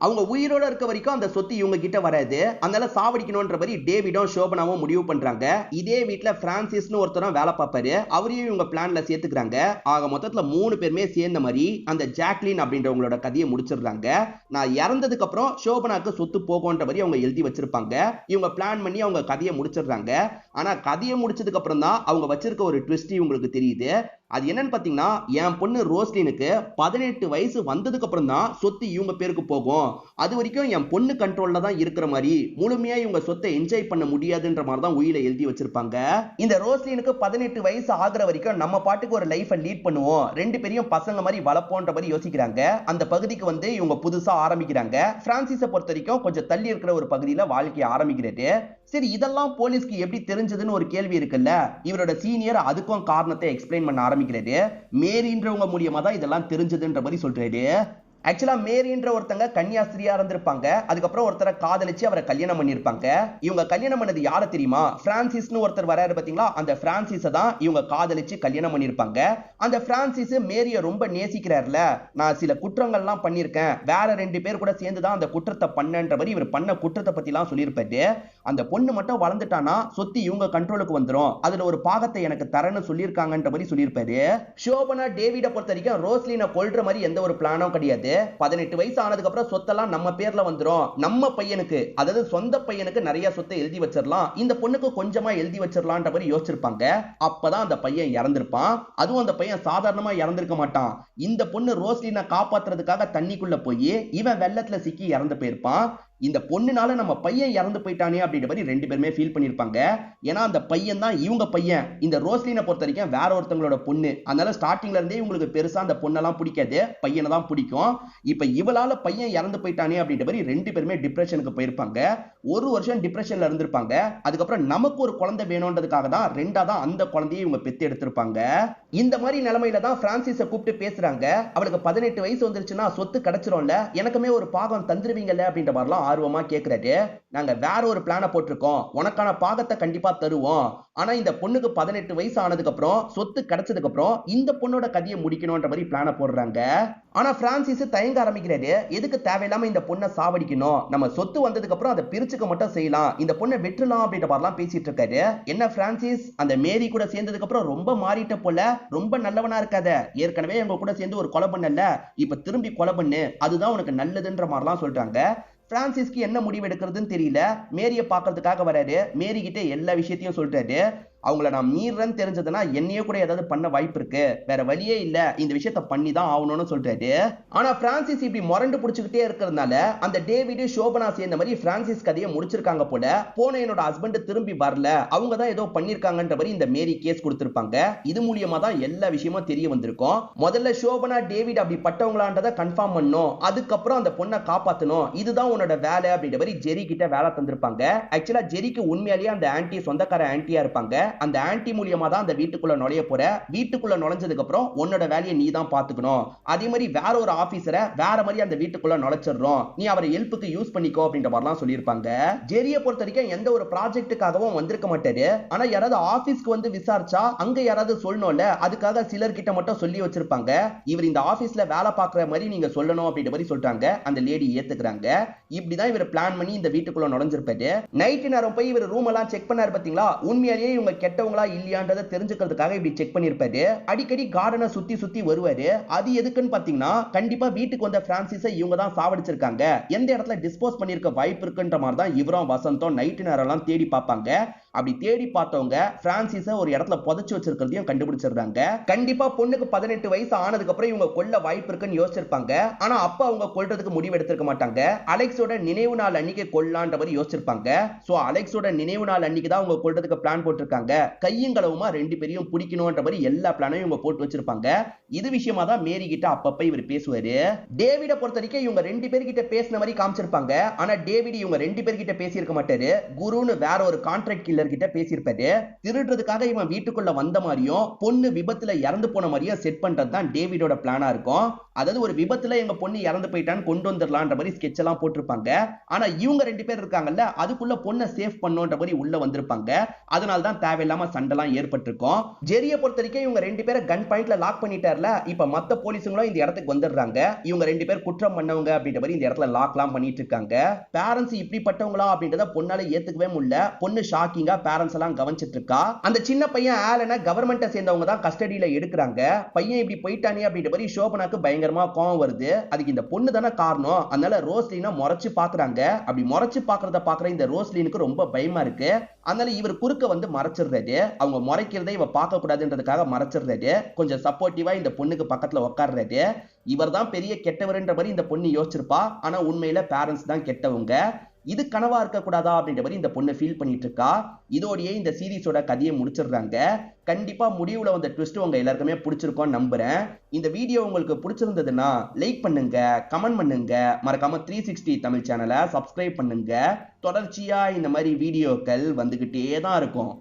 S1: அவங்க உயிரோட இருக்க வரைக்கும் அந்த சொத்து இவங்க கிட்ட வராது, அதனால சாவடிக்கணும்ன்ற மாதிரி டேவிடும் ஷோபனாவும் முடிவு பண்றாங்க. இதே வீட்டுல பிரான்சிஸ்னு ஒருத்தரும் வேலை பார்ப்பாரு, அவரையும் இவங்க பிளான்ல சேர்த்துக்கிறாங்க. ஆக மொத்தத்துல 3 பேருமே சேர்ந்த மாதிரி அந்த ஜாக்லின் அப்படின்றவங்களோட கதையை முடிச்சிடுறாங்க. நான் இறந்ததுக்கு அப்புறம் ஷோபனாக்கு சொத்து போகும்ன்ற மாதிரி அவங்க எழுதி வச்சிருப்பாங்க. இவங்க பிளான் பண்ணி அவங்க கதையை முடிச்சிடுறாங்க. ஆனா கதையை முடிச்சதுக்கு அப்புறம் தான் அவங்க வச்சிருக்க ஒரு ட்விஸ்ட் உங்களுக்கு தெரியுது. அது என்னன்னு பாத்தீங்கன்னா, என் பொண்ணு ரோஸ்லினுக்கு 18 வயசு வந்ததுக்கு அப்புறம் தான் சொத்து இவங்க பேருக்கு போகும். அது வரைக்கும் என் பொண்ணு கண்ட்ரோல்ல தான் இருக்கிற மாதிரி முழுமையா இவங்க சொத்தை என்ஜாய் பண்ண முடியாதுன்ற மாதிரி தான் உயிரை எழுதி வச்சிருப்பாங்க. இந்த ரோஸ்லினுக்கு 18 வயசு ஆகிற வரைக்கும் நம்ம பாட்டுக்கு ஒரு லைஃபை லீட் பண்ணுவோம், 2 பேரையும் பசங்க மாதிரி வளர்ப்போன்ற மாதிரி யோசிக்கிறாங்க. அந்த பகுதிக்கு வந்து இவங்க புதுசா ஆரம்பிக்கிறாங்க. பிரான்சிஸை பொறுத்த வரைக்கும் கொஞ்சம் தள்ளி இருக்கிற ஒரு பகுதியில வாழ்க்கையை ஆரம்பிக்கிறது. சரி, இதெல்லாம் போலீஸ்க்கு எப்படி தெரிஞ்சதுன்னு ஒரு கேள்வி இருக்குல்ல. இவரோட சீனியர் அதுக்கும் காரணத்தை எக்ஸ்பிளைன் பண்ண ஆரம்பிக்கிறது. மேரின்றவங்க மூலியமா தான் இதெல்லாம் தெரிஞ்சதுன்ற மாதிரி சொல்றாரு. ஆக்சுவலா மேரின்ற ஒருத்தங்க கன்னியாஸ்திரியா இருந்திருப்பாங்க. அதுக்கப்புறம் ஒருத்தரை காதலிச்சு அவரை கல்யாணம் பண்ணிருப்பாங்க. இவங்க கல்யாணம் பண்ணது யார தெரியுமா? பிரான்சிஸ்னு ஒருத்தர் வராரு பாத்தீங்களா, அந்த பிரான்சிஸை தான் இவங்க காதலிச்சு கல்யாணம் பண்ணிருப்பாங்க. அந்த பிரான்சிஸ் மேரிய ரொம்ப நேசிக்கிறார்ல, நான் சில குற்றங்கள்லாம் பண்ணிருக்கேன், வேற 2 பேர் கூட சேர்ந்து தான் அந்த குற்றத்தை பண்ணன்ற மாதிரி இவர் பண்ண குற்றத்தை பத்தி எல்லாம் சொல்லியிருப்பாரு. அந்த பொண்ணு மட்டும் வளர்ந்துட்டானா சொத்து இவங்க கண்ட்ரோலுக்கு வந்துரும், அதுல ஒரு பாகத்தை எனக்கு தரேன்னு சொல்லியிருக்காங்கன்ற மாதிரி சொல்லியிருப்பாரு. ஷோபனா டேவிட பொறுத்த வரைக்கும் ரோஸ்லினை கொல்ற மாதிரி எந்த ஒரு பிளானும் கிடையாது. 18 வயசு ஆனதுக்கு அப்புறம் சொத்தெல்லாம் நம்ம பேர்ல வந்துரும், நம்ம பையனுக்கு, அதாவது சொந்த பையனுக்கு நிறைய சொத்தை எழுதி வச்சிடலாம், இந்த பொண்ணுக்கு கொஞ்சமா எழுதி வச்சிடலாம்ன்ற மாதிரி யோசிச்சிருப்பாங்க. அப்பதான் அந்த பையன் இறந்திருப்பான். அதுவும் அந்த பையன் சாதாரணமா இறந்திருக்க மாட்டான். இந்த பொண்ணு ரோஸ்லினை காப்பாத்துறதுக்காக தண்ணிக்குள்ள போய் இவன் வெள்ளத்துல சிக்கி இறந்து போயிருப்பான். இந்த பொண்ணுனால நம்ம பையன் இறந்து போயிட்டானே அப்படின்ற மாதிரி 2 பேருமே ஃபீல் பண்ணிருப்பாங்க. ஏன்னா அந்த பையன் தான் இவங்க பையன். இந்த ரோஸ்லினை பொறுத்த வரைக்கும் வேற ஒருத்தங்களோட பொண்ணு. அதனால ஸ்டார்டிங்ல இருந்தே உங்களுக்கு பெருசா அந்த பொண்ணெல்லாம் பிடிக்காது, பையனை தான் பிடிக்கும். இப்ப இவளால பையன் இறந்து போயிட்டானே அப்படின்ற மாதிரி 2 பேருமே டிப்ரெஷனுக்கு போயிருப்பாங்க. 1 வருஷம் டிப்ரெஷன்ல இருந்திருப்பாங்க. அதுக்கப்புறம் நமக்கு ஒரு குழந்தை வேணும்ன்றதுக்காக தான் 2ஆ அந்த குழந்தையை இவங்க பெத்து எடுத்திருப்பாங்க. இந்த மாதிரி நிலைமையில தான் பிரான்சிஸை கூப்பிட்டு பேசுறாங்க. அவளுக்கு 18 வயசு வந்துருச்சுன்னா சொத்து கிடைச்சிரும்ல, எனக்குமே ஒரு பாகம் தந்துருவீங்கல்ல அப்படின்ற மாதிரிலாம் ஆர்வமா கேக்குறாரு. நாங்க வேற ஒரு பிளான போட்டிருக்கோம், உனக்கான பாகத்தை கண்டிப்பா தருவோம். ஆனா இந்த பொண்ணுக்கு 18 வயசு ஆனதுக்கு அப்புறம் சொத்து கிடைச்சதுக்கு அப்புறம் இந்த பொண்ணோட கதையை முடிக்கணும்ன்ற மாதிரி பிளான போடுறாங்க. ஆனா பிரான்சிஸ் தயங்க ஆரம்பிக்கிறாரு. எதுக்கு தேவையில்லாம இந்த பொண்ணை சாவடிக்கணும், நம்ம சொத்து வந்ததுக்கு அப்புறம் அதை பிரிச்சுக்க மட்டும் செய்யலாம், இந்த பொண்ணை வெற்றலாம் அப்படின்ற மாதிரிலாம் பேசிட்டு இருக்காரு. என்ன பிரான்சிஸ், அந்த மேரி கூட சேர்ந்ததுக்கு அப்புறம் ரொம்ப மாறிட்ட போல, ரொம்ப நல்லவனா இருக்காத, ஏற்கனவே எங்க கூட சேர்ந்து ஒரு கொலை பண்ணல, இப்ப திரும்பி கொலை பண்ணு, அதுதான் உனக்கு நல்லதுன்ற மாதிரிலாம் சொல்றாங்க. பிரான்சிஸ்க்கு என்ன முடிவு எடுக்கிறதுன்னு தெரியல. மேரியை பார்க்கறதுக்காக வராரு. மேரி கிட்ட எல்லா விஷயத்தையும் சொல்றாரு. அவங்கள நான் மீறன்னு தெரிஞ்சதுன்னா என்னையே கூட ஏதாவது பண்ண வாய்ப்பு இருக்கு, வேற வழியே இல்ல, இந்த விஷயத்த பண்ணி தான் ஆகணும்னு சொல்றாரு. ஆனா பிரான்சிஸ் இப்படி முரண்டு பிடிச்சுக்கிட்டே இருக்கிறதுனால அந்த டேவிட் ஷோபனா சேர்ந்த மாதிரி பிரான்சிஸ் கதையை முடிச்சிருக்காங்க போல. போன என்னோட ஹஸ்பண்ட் திரும்பி வரல, அவங்க தான் ஏதோ பண்ணிருக்காங்கன்ற மாதிரி இந்த மேரி கேஸ் கொடுத்திருப்பாங்க. இது மூலியமா தான் எல்லா விஷயமும் தெரிய வந்திருக்கும். முதல்ல ஷோபனா டேவிட் அப்படி பட்டவங்களான்றதை கன்ஃபார்ம் பண்ணணும், அதுக்கப்புறம் அந்த பொண்ணை காப்பாத்தணும், இதுதான் உன்னோட வேலை அப்படின்ற மாதிரி ஜெரி கிட்ட வேலை தந்திருப்பாங்க. ஆக்சுவலா ஜெரிக்கு உண்மையாலேயே அந்த ஆன்டி சொந்தக்கார ஆன்டியா இருப்பாங்க. அந்த ஆன்டி மூலியமா தான் அந்த வீட்டுக்குள்ள நுழைய போற, வீட்டுக்குள்ள நுழைஞ்சதுக்கு அப்புறம் உன்னோட வேலையை நீ தான் பாத்துக்கணும், அதே மாதிரி வேற ஒரு ஆபீசரை வேற மாதிரி அந்த வீட்டுக்குள்ள நுழைச்சிடுறோம், நீ அவரை ஹெல்ப்புக்கு யூஸ் பண்ணிக்கோ அப்படின்ற மாதிரிலாம் சொல்லியிருப்பாங்க. ஜெரிய பொறுத்த வரைக்கும் எந்த ஒரு ப்ராஜெக்ட்டுக்காகவும் வந்திருக்க மாட்டாரு. ஆனா யாராவது ஆபீஸ்க்கு வந்து விசாரிச்சா அங்க யாராவது சொல்லணும்ல, அதுக்காக சிலர்கிட்ட மட்டும் சொல்லி வச்சிருப்பாங்க. இவர் இந்த ஆபீஸ்ல வேலை பார்க்குற மாதிரி நீங்க சொல்லணும் அப்படின்ற மாதிரி சொல்றாங்க. அந்த லேடி ஏத்துக்கிறாங்க. இப்படிதான் இவர் பிளான் பண்ணி இந்த வீட்டுக்குள்ள நுழைஞ்சிருப்பாரு. நைட் நேரம் போய் இவர் ரூம் எல்லாம் செக் பண்ணாரு பாத்தீங்களா, உண்மையாலேயே இவங்க கெட்டவங்களா இல்லையான்றதை தெரிஞ்சுக்கிறதுக்காக இப்படி செக் பண்ணிருப்பாரு. அடிக்கடி கார்டனை சுத்தி சுத்தி வருவாரு. அது எதுக்குன்னு பாத்தீங்கன்னா, கண்டிப்பா வீட்டுக்கு வந்த பிரான்சிஸை இவங்க தான் சாவடிச்சிருக்காங்க, எந்த இடத்துல டிஸ்போஸ் பண்ணிருக்க வாய்ப்பு இருக்குன்ற மாதிரி தான் இவரும் வசந்தம் நைட் நேரம் எல்லாம் தேடி பார்ப்பாங்க. அப்படி தேடி பார்த்தவங்க பிரான்சிஸை ஒரு இடத்துல புதைச்சு வச்சிருக்கிறதையும் கண்டுபிடிச்சிருக்காங்க. கண்டிப்பா பொண்ணுக்கு 18 வயசு ஆனதுக்கு அப்புறம் இவங்க கொல்ல வாய்ப்பு இருக்குன்னு யோசிச்சிருப்பாங்க. ஆனா அப்ப அவங்க கொல்றதுக்கு முடிவு எடுத்திருக்க மாட்டாங்க. அலெக்ஸோட நினைவு நாள் அன்னைக்கு கொல்லலான்ற மாதிரி யோசிச்சிருப்பாங்க. சோ அலெக்ஸோட நினைவு நாள் அன்னைக்கு தான் அவங்க கொல்றதுக்கு பிளான் போட்டிருக்காங்க. கையும் களவுமா 2 பேரையும் பிடிக்கணும்ன்ற மாதிரி எல்லா பிளானையும் இவங்க போட்டு வச்சிருப்பாங்க. இது விஷயமா தான் மேரி கிட்ட அப்பப்ப இவர் பேசுவாரு. டேவிட பொறுத்த வரைக்கும் இவங்க 2 பேர்கிட்ட பேசின மாதிரி காமிச்சிருப்பாங்க. ஆனா டேவிட் இவங்க 2 பேர்கிட்ட பேசியிருக்க மாட்டாரு. குருன்னு வேற ஒரு கான்ட்ராக்ட் கில்லர் கிட்ட பேசியிருப்பாரு. திருடுறதுக்காக இவன் வீட்டுக்குள்ள வந்த மாதிரியும் பொண்ணு விபத்துல இறந்து போன மாதிரியும் செட் பண்றது தான் டேவிடோட பிளானா இருக்கும். அதாவது ஒரு விபத்துல எங்க பொண்ணு இறந்து போயிட்டான்னு கொண்டு வந்துடலான்ற மாதிரி ஸ்கெட்ச் எல்லாம் போட்டிருப்பாங்க. ஆனா இவங்க 2 பேர் இருக்காங்கல்ல, அதுக்குள்ள பொண்ணை சேஃப் பண்ணோன்ற மாதிரி உள்ள வந்திருப்பாங்க. அதனால தான் தேவை தேவையில்லாம சண்டைலாம் ஏற்பட்டிருக்கும். ஜெரிய பொறுத்த வரைக்கும் இவங்க 2 பேரை கன் பாயிண்ட்ல லாக் பண்ணிட்டார்ல, இப்ப மத்த போலீஸுங்களும் இந்த இடத்துக்கு வந்துடுறாங்க. இவங்க 2 பேர் குற்றம் பண்ணவங்க அப்படின்ற மாதிரி இந்த இடத்துல லாக்லாம் பண்ணிட்டு இருக்காங்க. பேரண்ட்ஸ் இப்படிப்பட்டவங்களா அப்படின்றத பொண்ணால ஏத்துக்கவே முடியல. பொண்ணு ஷாக்கிங்கா பேரண்ட்ஸ் எல்லாம் கவனிச்சிட்டு இருக்கா. அந்த சின்ன பையன் ஆலனை கவர்மெண்ட்டை சேர்ந்தவங்க தான் கஸ்டடியில எடுக்கிறாங்க. பையன் இப்படி போயிட்டானே அப்படின்ற மாதிரி ஷோபனாக்கு பயங்கரமா கோவம் வருது. அதுக்கு இந்த பொண்ணு தானே காரணம். அதனால ரோஸ்லினை முறைச்சு பாக்குறாங்க. அப்படி முறைச்சு பாக்குறத பாக்குற இந்த ரோஸ்லினுக்கு ரொம்ப பயமா இருக்கு. அதனால இவர் குறுக்க வந்து மறைச்சிடுறது. அவங்க முறைக்கிறதை இவ பார்க்க கூடாதுன்றதுக்காக மறைச்சிடுறது. கொஞ்சம் சப்போர்ட்டிவா இந்த பொண்ணுக்கு பக்கத்துல உட்கார்றது. இவர் தான் பெரிய கெட்டவர்ன்ற மாதிரி இந்த பொண்ணு யோசிச்சிருப்பா. ஆனா உண்மையில பேரண்ட்ஸ் தான் கெட்டவங்க. இது கனவா இருக்க கூடாதா அப்படின்ற மாதிரி இந்த பொண்ணு ஃபீல் பண்ணிட்டு இருக்கா. இதோடயே இந்த சீரிஸோட கதையை முடிச்சிடுறாங்க. கண்டிப்பா முடிவுல வந்த ட்விஸ்ட் உங்க எல்லாருக்குமே பிடிச்சிருக்கும் நம்புறேன். இந்த வீடியோ உங்களுக்கு பிடிச்சிருந்ததுன்னா லைக் பண்ணுங்க, கமெண்ட் பண்ணுங்க, மறக்காம 360 தமிழ் சேனலை சப்ஸ்கிரைப் பண்ணுங்க. தொடர்ச்சியா இந்த மாதிரி வீடியோக்கள் வந்துகிட்டே தான் இருக்கும்.